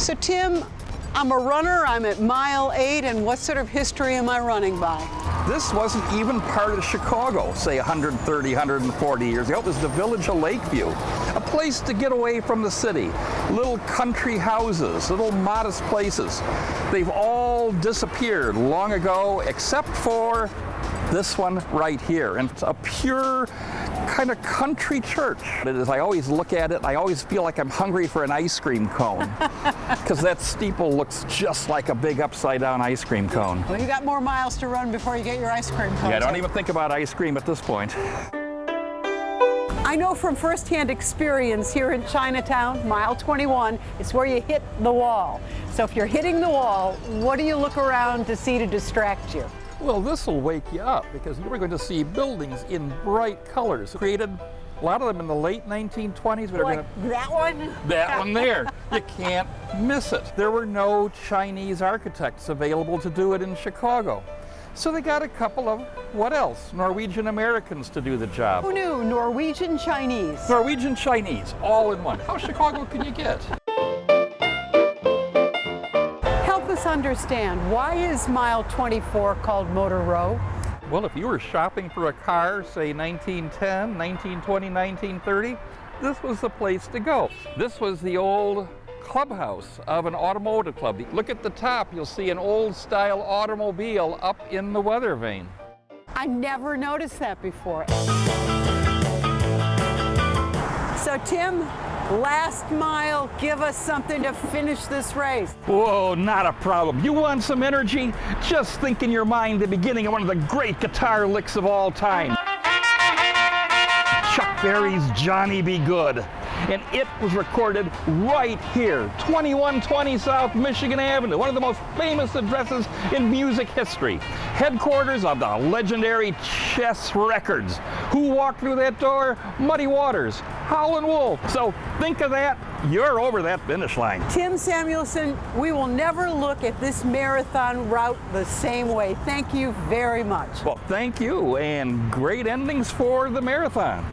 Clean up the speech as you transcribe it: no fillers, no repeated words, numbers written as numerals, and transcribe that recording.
So Tim, I'm a runner, I'm at mile 8, and what sort of history am I running by? This wasn't even part of Chicago, say 130, 140 years ago. It was the village of Lakeview, a place to get away from the city. Little country houses, little modest places. They've all disappeared long ago, except for this one right here. And it's a pure kind of country church. As I always look at it, I always feel like I'm hungry for an ice cream cone, because that steeple looks just like a big upside down ice cream cone. Well, you got more miles to run before you get your ice cream cone. Yeah, don't even think about ice cream at this point. I know from firsthand experience here in Chinatown, mile 21, it's where you hit the wall. So if you're hitting the wall, what do you look around to see to distract you? Well, this will wake you up, because you were going to see buildings in bright colors. Created a lot of them in the late 1920s. But Like that one? That one there. You can't miss it. There were no Chinese architects available to do it in Chicago. So they got a couple of, what else? Norwegian Americans to do the job. Who knew? Norwegian Chinese. Norwegian Chinese, all in one. How Chicago can you get? Help us understand, why is mile 24 called Motor Row? Well, if you were shopping for a car, say 1910, 1920, 1930, this was the place to go. This was the old clubhouse of an automotive club. Look at the top, you'll see an old style automobile up in the weather vane. I never noticed that before. So Tim, last mile, give us something to finish this race. Whoa, not a problem. You want some energy? Just think in your mind the beginning of one of the great guitar licks of all time. Chuck Berry's Johnny Be Good. And it was recorded right here, 2120 South Michigan Avenue, one of the most famous addresses in music history. Headquarters of the legendary Chess Records. Who walked through that door? Muddy Waters, Howlin' Wolf. So think of that, you're over that finish line. Tim Samuelson, we will never look at this marathon route the same way. Thank you very much. Well, thank you, and great endings for the marathon.